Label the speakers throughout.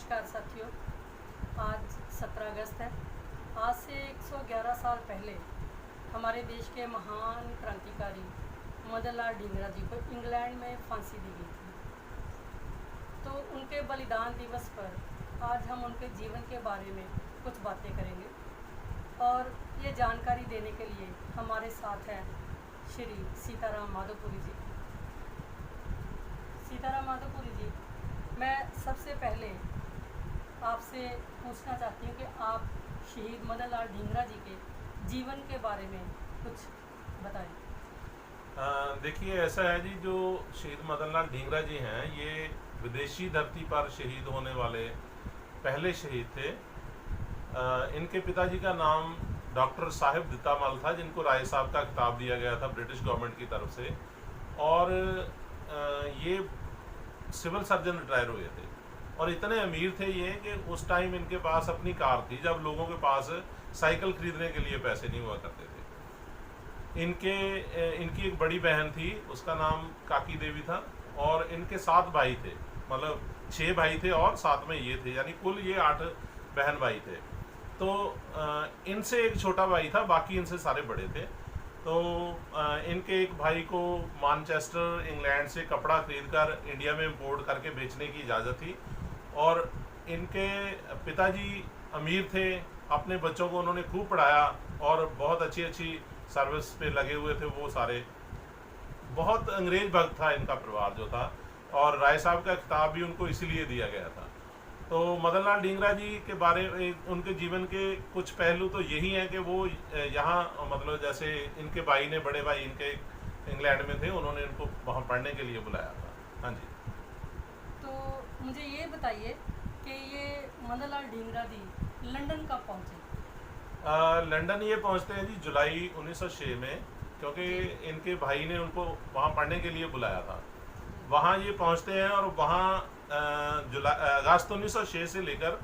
Speaker 1: नमस्कार साथियों। आज 17 अगस्त है। आज से 111 साल पहले हमारे देश के महान क्रांतिकारी मदन लाल ढींगरा जी को इंग्लैंड में फांसी दी गई थी। तो उनके बलिदान दिवस पर आज हम उनके जीवन के बारे में कुछ बातें करेंगे और ये जानकारी देने के लिए हमारे साथ हैं श्री सीताराम माधोपुरी जी। सीताराम माधोपुरी जी, मैं सबसे पहले आपसे पूछना चाहती हूँ कि आप शहीद मदन लाल ढींगरा जी के जीवन के बारे में कुछ बताएं।
Speaker 2: देखिए, ऐसा है जी, जो शहीद मदन लाल ढींगरा जी हैं, ये विदेशी धरती पर शहीद होने वाले पहले शहीद थे। इनके पिताजी का नाम डॉक्टर साहिब दितामल था, जिनको राय साहब का खिताब दिया गया था ब्रिटिश गवर्नमेंट की तरफ से। और ये सिविल सर्जन रिटायर हुए थे और इतने अमीर थे ये कि उस टाइम इनके पास अपनी कार थी, जब लोगों के पास साइकिल खरीदने के लिए पैसे नहीं हुआ करते थे। इनकी एक बड़ी बहन थी, उसका नाम काकी देवी था, और इनके 7 भाई थे, मतलब 6 भाई थे और साथ में ये थे, यानी कुल ये 8 बहन भाई थे। तो इनसे एक छोटा भाई था, बाकी इनसे सारे बड़े थे। तो इनके एक भाई को मैनचेस्टर इंग्लैंड से कपड़ा खरीदकर इंडिया में इंपोर्ट करके बेचने की इजाज़त थी। और इनके पिताजी अमीर थे, अपने बच्चों को उन्होंने खूब पढ़ाया और बहुत अच्छी अच्छी सर्विस पे लगे हुए थे वो सारे। बहुत अंग्रेज भक्त था इनका परिवार जो था, और राय साहब का खिताब भी उनको इसीलिए दिया गया था। तो मदन लाल ढींगरा जी के बारे में उनके जीवन के कुछ पहलू तो यही हैं कि वो यहाँ, मतलब जैसे इनके भाई ने, बड़े भाई इनके इंग्लैंड में थे, उन्होंने इनको वहाँ पढ़ने के लिए बुलाया था। हाँ जी।
Speaker 1: तो मुझे ये बताइए कि ये मदन लाल ढींगरा जी लंदन कब पहुँचे?
Speaker 2: लंदन ये पहुँचते हैं जी जुलाई 1906 में, क्योंकि इनके भाई ने उनको वहाँ पढ़ने के लिए बुलाया था। वहाँ ये पहुँचते हैं और वहाँ अगस्त 1906 से लेकर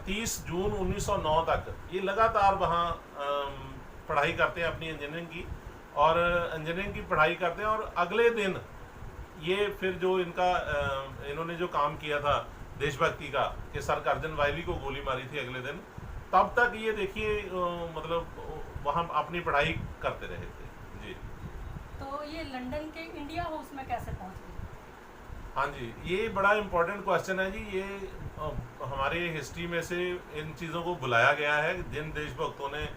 Speaker 2: 30 जून 1909 तक ये लगातार वहाँ पढ़ाई करते हैं अपनी इंजीनियरिंग की, और इंजीनियरिंग की पढ़ाई करते हैं। और अगले दिन ये फिर जो इन्होंने जो काम किया था देशभक्ति का, कि सर कर्जन वायली को गोली मारी थी अगले दिन, तब तक ये देखिए मतलब वहाँ अपनी पढ़ाई करते रहे थे जी।
Speaker 1: तो ये लंदन के इंडिया हाउस में कैसे पहुँच गए?
Speaker 2: हाँ जी, ये बड़ा इम्पोर्टेंट क्वेश्चन है जी। ये हमारे हिस्ट्री में से इन चीज़ों को बुलाया गया है, जिन देशभक्तों ने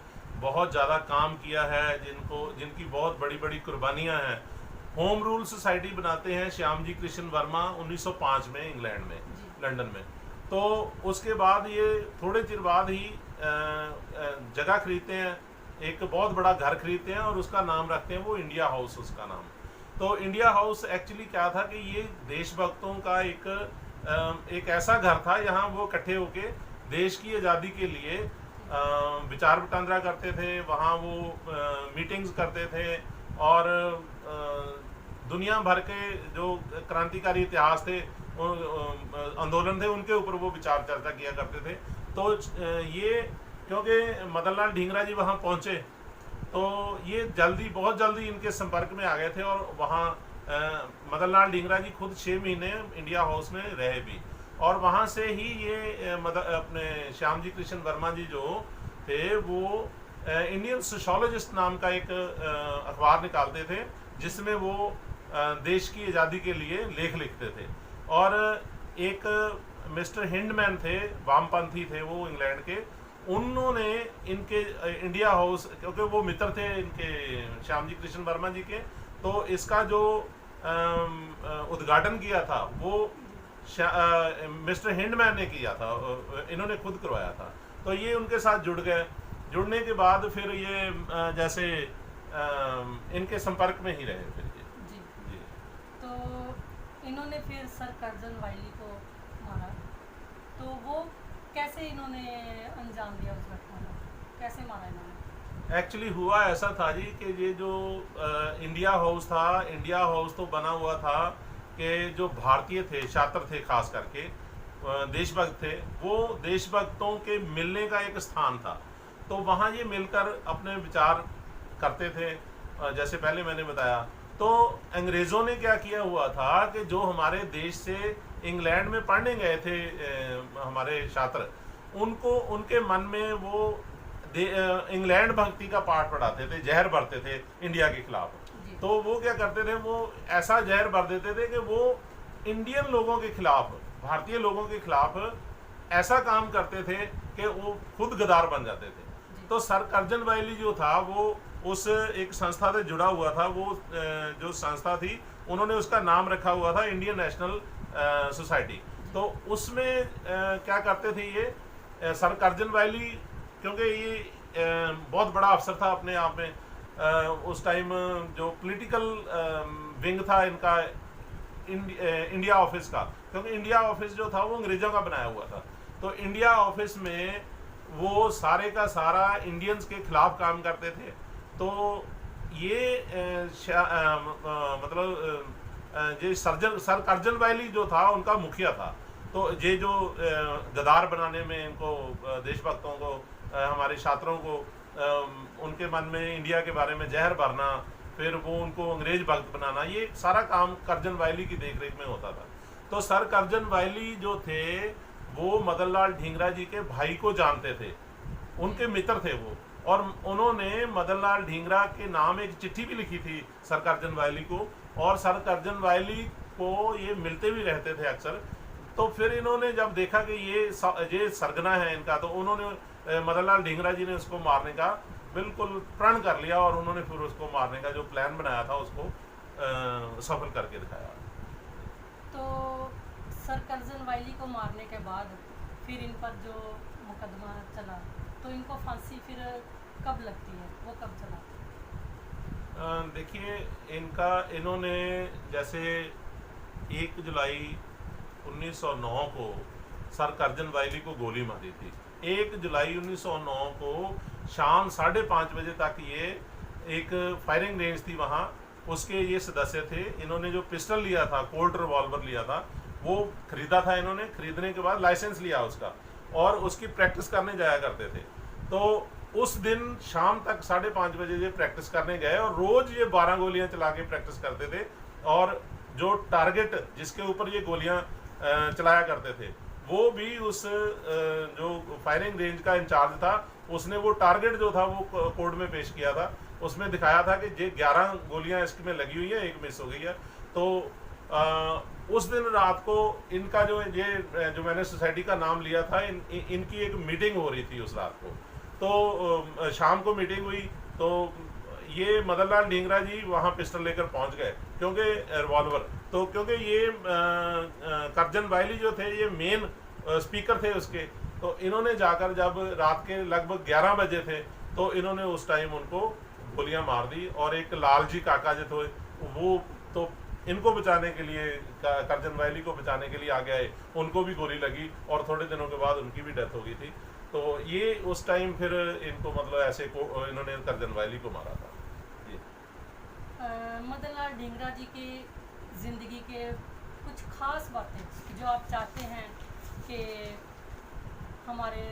Speaker 2: बहुत ज़्यादा काम किया है, जिनकी बहुत बड़ी बड़ी कुर्बानियाँ हैं। होम रूल सोसाइटी बनाते हैं श्याम जी कृष्ण वर्मा 1905 में इंग्लैंड में, लंदन में। तो उसके बाद ये थोड़े चिर बाद ही जगह खरीदते हैं, एक बहुत बड़ा घर खरीदते हैं और उसका नाम रखते हैं वो इंडिया हाउस, उसका नाम। तो इंडिया हाउस एक्चुअली क्या था कि ये देशभक्तों का एक ऐसा घर था, यहाँ वो इकट्ठे होके देश की आज़ादी के लिए विचार वटांदरा करते थे। वहाँ वो मीटिंग्स करते थे, और दुनिया भर के जो क्रांतिकारी इतिहास थे, आंदोलन थे, उनके ऊपर वो विचार चर्चा किया करते थे। तो ये क्योंकि मदन लाल ढींगरा जी वहाँ पहुँचे, तो ये बहुत जल्दी इनके संपर्क में आ गए थे। और वहाँ मदन लाल ढींगरा जी खुद 6 महीने इंडिया हाउस में रहे भी, और वहाँ से ही ये अपने श्याम जी कृष्ण वर्मा जी जो थे, वो इंडियन सोशोलॉजिस्ट नाम का एक अखबार निकालते थे, जिसमें वो देश की आज़ादी के लिए लेख लिखते थे। और एक मिस्टर हिंडमैन थे, वामपंथी थे वो इंग्लैंड के, उन्होंने इनके इंडिया हाउस, क्योंकि वो मित्र थे इनके श्याम जी कृष्ण वर्मा जी के, तो इसका जो उद्घाटन किया था वो मिस्टर हिंडमैन ने किया था, इन्होंने खुद करवाया था। तो ये उनके साथ जुड़ गए। जुड़ने के बाद फिर ये जैसे इनके संपर्क में ही रहे फिर ये
Speaker 1: जी।
Speaker 2: जी।
Speaker 1: तो इन्होंने फिर सर कर्जन वायली को मारा, तो वो कैसे इन्होंने अंजाम दिया उस घटना को? कैसे मारा इन्होंने?
Speaker 2: एक्चुअली हुआ ऐसा था जी कि ये जो इंडिया हाउस था, इंडिया हाउस तो बना हुआ था कि जो भारतीय थे, छात्र थे, खास करके देशभक्त थे, वो देशभक्तों के मिलने का एक स्थान था। तो वहाँ ये मिलकर अपने विचार करते थे, जैसे पहले मैंने बताया। तो अंग्रेज़ों ने क्या किया हुआ था कि जो हमारे देश से इंग्लैंड में पढ़ने गए थे हमारे छात्र, उनको उनके मन में वो इंग्लैंड भक्ति का पाठ पढ़ाते थे, जहर भरते थे इंडिया के खिलाफ।
Speaker 1: जी।
Speaker 2: तो वो क्या करते थे, वो ऐसा जहर भर देते थे कि वो इंडियन लोगों के खिलाफ, भारतीय लोगों के खिलाफ ऐसा काम करते थे कि वो खुद गद्दार बन जाते थे। तो सर कर्जन वैली जो था वो उस एक संस्था से जुड़ा हुआ था। वो जो संस्था थी उन्होंने उसका नाम रखा हुआ था इंडियन नेशनल सोसाइटी। तो उसमें क्या करते थे ये सर कर्जन वैली, क्योंकि ये बहुत बड़ा अफसर था अपने आप में। उस टाइम जो पॉलिटिकल विंग था इनका इंडिया ऑफिस का, क्योंकि इंडिया ऑफिस जो था वो अंग्रेजों का बनाया हुआ था। तो इंडिया ऑफिस में वो सारे का सारा इंडियंस के खिलाफ काम करते थे। तो ये मतलब ये सर कर्जन वैली जो था उनका मुखिया था। तो ये जो गद्दार बनाने में इनको देशभक्तों को, हमारे छात्रों को उनके मन में इंडिया के बारे में जहर भरना, फिर वो उनको अंग्रेज भक्त बनाना, ये सारा काम कर्जन वैली की देखरेख में होता था। तो सर कर्जन वैली जो थे वो मदन लाल ढींगरा जी के भाई को जानते थे, उनके मित्र थे वो, और उन्होंने मदन लाल ढींगरा के नाम एक चिट्ठी भी लिखी थी सर कर्जन वैली को, और सर कर्जन वैली को ये मिलते भी रहते थे अक्सर। तो फिर इन्होंने जब देखा कि ये सरगना है इनका, तो उन्होंने मदन लाल ढींगरा जी ने उसको मारने का बिल्कुल प्रण कर लिया, और उन्होंने फिर उसको मारने का जो प्लान बनाया था उसको सफल करके दिखाया।
Speaker 1: तो सर कर्जन वैली को मारने के बाद फिर इन पर जो मुकदमा चला, तो इनको फांसी फिर कब लगती है, वो कब चला?
Speaker 2: देखिए इन्होंने जैसे 1 जुलाई 1909 को सर कर्जन वैली को गोली मारी थी। 1 जुलाई 1909 को शाम 5:30 बजे तक ये एक फायरिंग रेंज थी वहाँ, उसके ये सदस्य थे। इन्होंने जो पिस्टल लिया था, कोल्ट रिवॉल्वर लिया था, वो खरीदा था इन्होंने। खरीदने के बाद लाइसेंस लिया उसका, और उसकी प्रैक्टिस करने जाया करते थे। तो उस दिन शाम तक 5:30 बजे ये प्रैक्टिस करने गए, और रोज ये 12 गोलियां चला के प्रैक्टिस करते थे। और जो टारगेट जिसके ऊपर ये गोलियां चलाया करते थे, वो भी उस जो फायरिंग रेंज का इंचार्ज था, उसने वो टारगेट जो था वो कोर्ट में पेश किया था। उसमें दिखाया था कि ये 11 गोलियां इसमें लगी हुई है, एक मिस हो गई है। तो उस दिन रात को इनका जो मैंने सोसाइटी का नाम लिया था, इनकी एक मीटिंग हो रही थी उस रात को। तो शाम को मीटिंग हुई, तो ये मदन लाल ढींगरा जी वहाँ पिस्टल लेकर पहुँच गए, क्योंकि रिवॉल्वर, तो क्योंकि ये कर्जन वैली जो थे ये मेन स्पीकर थे उसके। तो इन्होंने जाकर जब रात के लगभग 11 बजे थे, तो इन्होंने उस टाइम उनको गोलियां मार दी। और एक लालजी काका जो थे वो तो इनको बचाने के लिए, कर्जन वैली को बचाने के लिए आगे आए, उनको भी गोली लगी, और थोड़े दिनों के बाद उनकी भी डेथ हो गई थी। तो ये उस टाइम फिर इनको मतलब ऐसे को इन्होंने कर्जन वैली को मारा था।
Speaker 1: मदन लाल ढींगरा जी की ज़िंदगी के कुछ खास बातें जो आप चाहते हैं कि हमारे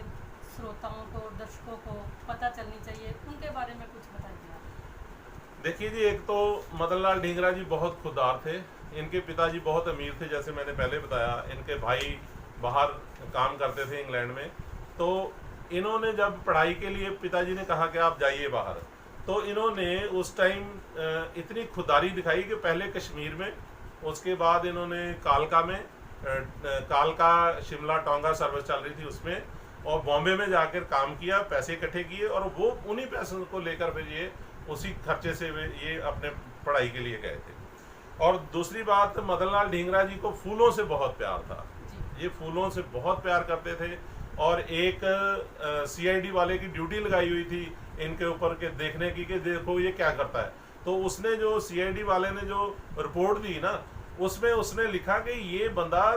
Speaker 1: श्रोताओं को, दर्शकों को पता चलनी चाहिए, उनके बारे में कुछ बताइए आप।
Speaker 2: देखिए जी, एक तो मदन लाल ढींगरा जी बहुत खुददार थे। इनके पिताजी बहुत अमीर थे, जैसे मैंने पहले बताया। इनके भाई बाहर काम करते थे इंग्लैंड में। तो इन्होंने जब पढ़ाई के लिए पिताजी ने कहा कि आप जाइए बाहर, तो इन्होंने उस टाइम इतनी खुददारी दिखाई कि पहले कश्मीर में, उसके बाद इन्होंने कालका में, कालका शिमला टोंगा सर्विस चल रही थी उसमें, और बॉम्बे में जाकर काम किया, पैसे इकट्ठे किए, और वो उन्हीं पैसों को लेकर फिर ये उसी खर्चे से ये अपने पढ़ाई के लिए गए थे। और दूसरी बात, मदन लाल ढींगरा जी को फूलों से बहुत प्यार था। ये फूलों से बहुत प्यार करते थे, और एक CID वाले की ड्यूटी लगाई हुई थी इनके ऊपर के देखने की कि देखो ये क्या करता है। तो उसने जो CID वाले ने जो रिपोर्ट दी ना, उसमें उसने लिखा कि ये बंदा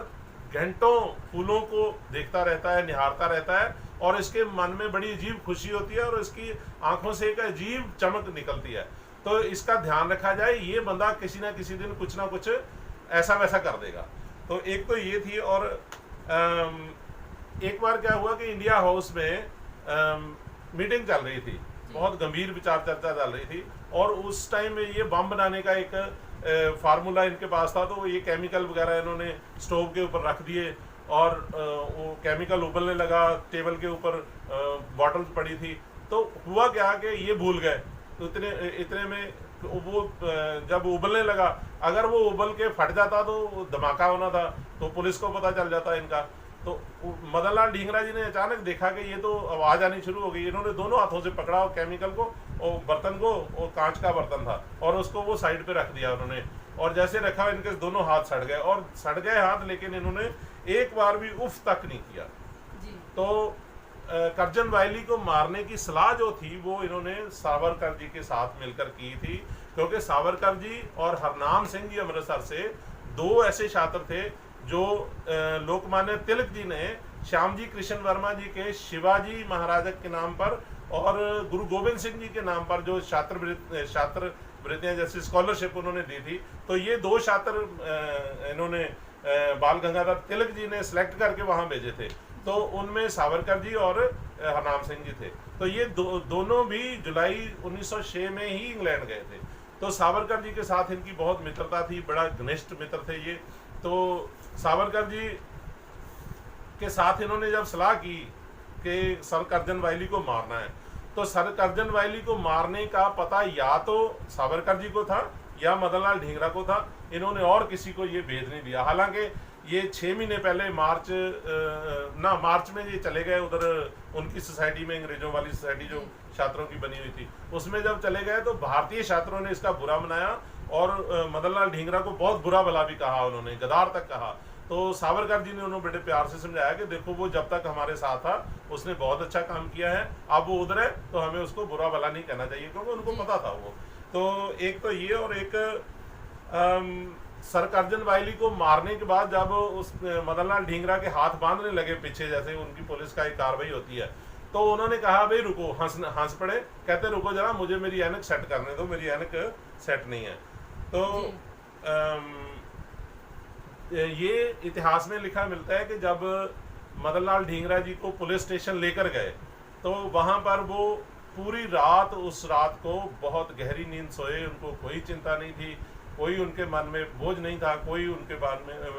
Speaker 2: घंटों फूलों को देखता रहता है, निहारता रहता है, और इसके मन में बड़ी अजीब खुशी होती है, और इसकी आंखों से एक अजीब चमक निकलती है। तो इसका ध्यान रखा जाए, ये बंदा किसी ना किसी दिन कुछ ना कुछ ऐसा वैसा कर देगा। तो एक तो ये थी। और एक बार क्या हुआ कि इंडिया हाउस में मीटिंग चल रही थी, बहुत गंभीर विचार चर्चा चल रही थी, और उस टाइम में ये बम बनाने का एक फार्मूला इनके पास था, तो ये केमिकल वगैरह इन्होंने स्टोव के ऊपर रख दिए और वो केमिकल उबलने लगा, टेबल के ऊपर बॉटल्स पड़ी थी। तो हुआ क्या कि ये भूल गए, तो इतने में वो जब उबलने लगा, अगर वो उबल के फट जाता तो धमाका होना था, तो पुलिस को पता चल जाता इनका। तो मदन लाल ढींगरा जी ने अचानक देखा कि ये तो आवाज़ आनी शुरू हो गई। इन्होंने दोनों हाथों से पकड़ा और केमिकल को और बर्तन को, और कांच का बर्तन था, और उसको वो साइड पे रख दिया उन्होंने। और जैसे रखा, इनके दोनों हाथ सड़ गए, और सड़ गए हाथ, लेकिन इन्होंने एक बार भी उफ तक नहीं किया। तो करजन वायली को मारने की सलाह जो थी वो इन्होंने सावरकर जी के साथ मिलकर की थी, क्योंकि सावरकर जी और हरनाम सिंह जी अमृतसर से दो ऐसे छात्र थे जो लोकमान्य तिलक जी ने श्याम जी कृष्ण वर्मा जी के शिवाजी महाराजक के नाम पर और गुरु गोविंद सिंह जी के नाम पर जो छात्रवृत्तियां जैसी स्कॉलरशिप उन्होंने दी थी, तो ये दो छात्र इन्होंने बाल गंगाधर तिलक जी ने सिलेक्ट करके वहां भेजे थे। तो उनमें सावरकर जी और हरनाम सिंह जी थे। तो ये दोनों भी जुलाई 1906 में ही इंग्लैंड गए थे। तो सावरकर जी के साथ इनकी बहुत मित्रता थी, बड़ा घनिष्ठ मित्र थे ये। तो सावरकर जी के साथ इन्होंने जब सलाह की कि सर करजन वायली को मारना है, तो सर करजन वायली को मारने का पता या तो सावरकर जी को था या मदन लाल ढींगरा को था। इन्होंने और किसी को ये भेद नहीं दिया। हालांकि ये 6 महीने पहले मार्च में ये चले गए उधर उनकी सोसाइटी में, अंग्रेजों वाली सोसाइटी जो छात्रों की बनी हुई थी, उसमें जब चले गए तो भारतीय छात्रों ने इसका बुरा मनाया और मदन लाल ढींगरा को बहुत बुरा भला भी कहा, उन्होंने गदार तक कहा। तो सावरकर जी ने उन्होंने बड़े प्यार से समझाया कि देखो वो जब तक हमारे साथ था उसने बहुत अच्छा काम किया है, अब वो उधर है तो हमें उसको बुरा भला नहीं कहना चाहिए, क्योंकि उनको पता था वो। तो एक तो ये, और एक सर करजन वायली को मारने के बाद जब उस मदन लाल ढींगरा के हाथ बांधने लगे पीछे, जैसे उनकी पुलिस का एक कार्रवाई होती है, तो उन्होंने कहा भाई रुको, हंस पड़े, कहते रुको जरा, मुझे मेरी ऐनक सेट करने दो, मेरी ऐनक सेट नहीं है। तो ये इतिहास में लिखा मिलता है कि जब मदन लाल ढींगरा जी को पुलिस स्टेशन लेकर गए तो वहां पर वो पूरी रात, उस रात को बहुत गहरी नींद सोए, उनको कोई चिंता नहीं थी, कोई उनके मन में बोझ नहीं था, कोई उनके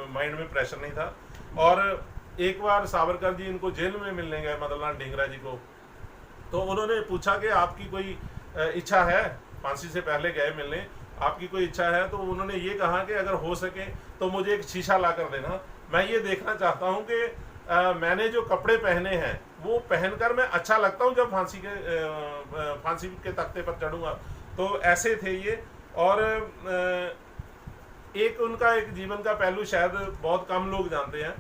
Speaker 2: माइंड में प्रेशर नहीं था। और एक बार सावरकर जी इनको जेल में मिलने गए मदन लाल ढींगरा जी को, तो उन्होंने पूछा कि आपकी कोई इच्छा है, फांसी से पहले गए मिलने, आपकी कोई इच्छा है? तो उन्होंने ये कहा कि अगर हो सके तो मुझे एक शीशा ला कर देना, मैं ये देखना चाहता हूँ कि मैंने जो कपड़े पहने हैं वो पहनकर मैं अच्छा लगता हूँ जब फांसी के तख्ते पर चढ़ूंगा। तो ऐसे थे ये। और एक उनका एक जीवन का पहलू शायद बहुत कम लोग जानते हैं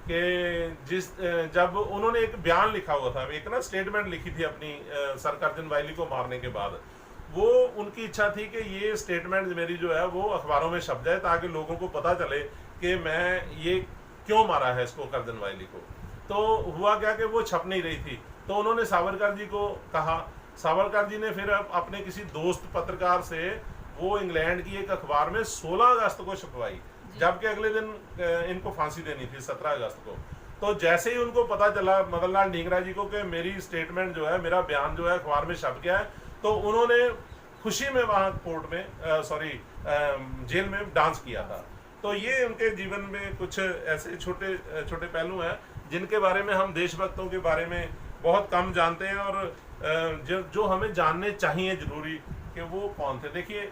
Speaker 2: कि जब उन्होंने एक बयान लिखा हुआ था, एक ना स्टेटमेंट लिखी थी अपनी सर करजन वायली को मारने के बाद, वो उनकी इच्छा थी कि ये स्टेटमेंट मेरी जो है वो अखबारों में छप जाए ताकि लोगों को पता चले कि मैं ये क्यों मारा है इसको, करजन वायली को। तो हुआ क्या कि वो छप नहीं रही थी, तो उन्होंने सावरकर जी को कहा। सावरकर जी ने फिर अपने किसी दोस्त पत्रकार से वो इंग्लैंड की एक अखबार में 16 अगस्त को छपवाई, जबकि अगले दिन इनको फांसी देनी थी 17 अगस्त को। तो जैसे ही उनको पता चला मदन लाल ढींगरा जी को कि मेरी स्टेटमेंट जो है, मेरा बयान जो है अखबार में छप गया है, तो उन्होंने खुशी में वहाँ कोर्ट में जेल में डांस किया था। तो ये उनके जीवन में कुछ ऐसे छोटे छोटे पहलू हैं जिनके बारे में हम देशभक्तों के बारे में बहुत कम जानते हैं, और जो हमें जानने चाहिए जरूरी कि वो कौन थे। देखिए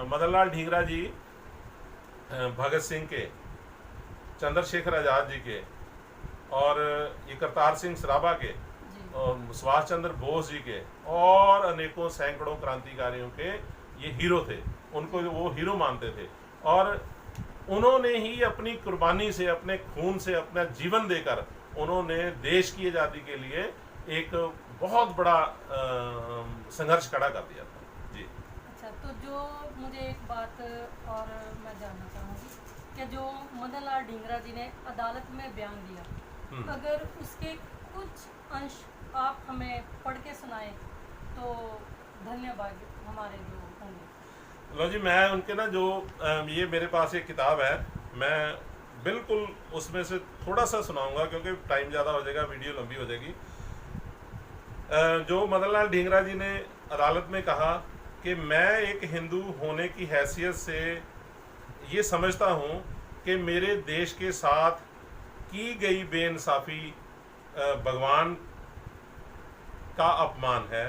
Speaker 2: मदन लाल ढींगरा जी भगत सिंह के, चंद्रशेखर आज़ाद जी के, और ये करतार सिंह सराभा के, और सुभाष चंद्र बोस जी के, और अनेकों सैकड़ों क्रांतिकारियों के ये हीरो थे। उनको वो हीरो मानते थे, और उन्होंने ही अपनी कुर्बानी से, अपने खून से, अपना जीवन देकर उन्होंने देश की आज़ादी के लिए एक बहुत बड़ा संघर्ष खड़ा कर दिया था। जी
Speaker 1: अच्छा, तो जो मुझे एक बात और मैं जानना चाहूँगी कि जो मदन लाल ढींगरा जी ने अदालत में बयान दिया, अगर उसके कुछ अंश आप हमें पढ़ के सुनाएं तो धन्यवाद हमारे जो होंगे।
Speaker 2: लो जी, मैं उनके ना जो ये मेरे पास एक किताब है, मैं बिल्कुल उसमें से थोड़ा सा सुनाऊंगा क्योंकि टाइम ज़्यादा हो जाएगा, वीडियो लंबी हो जाएगी। जो मदन लाल ढींगरा जी ने अदालत में कहा कि मैं एक हिंदू होने की हैसियत से ये समझता हूँ कि मेरे देश के साथ की गई बेइंसाफ़ी भगवान का अपमान है,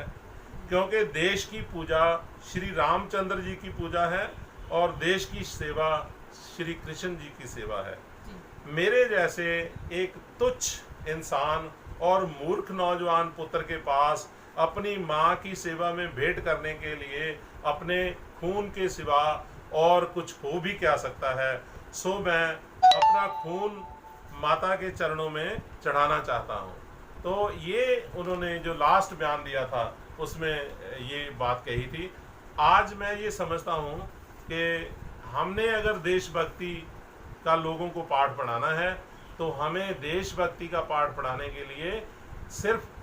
Speaker 2: क्योंकि देश की पूजा श्री रामचंद्र जी की पूजा है और देश की सेवा श्री कृष्ण जी की सेवा है।
Speaker 1: जी
Speaker 2: मेरे जैसे एक तुच्छ इंसान और मूर्ख नौजवान पुत्र के पास अपनी माँ की सेवा में भेंट करने के लिए अपने खून के सिवा और कुछ हो भी क्या सकता है। सो मैं अपना खून माता के चरणों में चढ़ाना चाहता हूँ। तो ये उन्होंने जो लास्ट बयान दिया था उसमें ये बात कही थी। आज मैं ये समझता हूँ कि हमने अगर देशभक्ति का लोगों को पाठ पढ़ाना है तो हमें देशभक्ति का पाठ पढ़ाने के लिए सिर्फ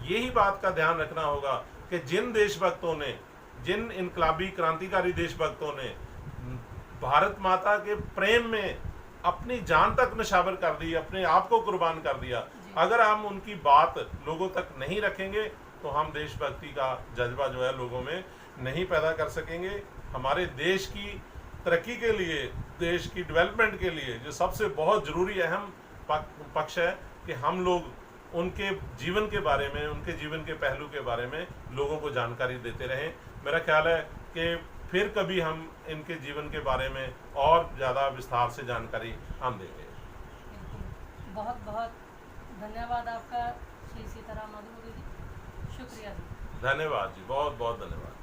Speaker 2: यही बात का ध्यान रखना होगा कि जिन देशभक्तों ने, जिन इनकलाबी क्रांतिकारी देशभक्तों ने भारत माता के प्रेम में अपनी जान तक निछावर कर दी, अपने आप को कुर्बान कर दिया, अगर हम उनकी बात लोगों तक नहीं रखेंगे तो हम देशभक्ति का जज्बा जो है लोगों में नहीं पैदा कर सकेंगे। हमारे देश की तरक्की के लिए, देश की डेवलपमेंट के लिए जो सबसे बहुत ज़रूरी अहम पक्ष है कि हम लोग उनके जीवन के बारे में, उनके जीवन के पहलू के बारे में लोगों को जानकारी देते रहें। मेरा ख्याल है कि फिर कभी हम इनके जीवन के बारे में और ज़्यादा विस्तार से जानकारी हम देंगे।
Speaker 1: बहुत बहुत धन्यवाद आपका श्री सीताराम मधुमती जी, शुक्रिया जी।
Speaker 2: धन्यवाद जी, बहुत बहुत धन्यवाद।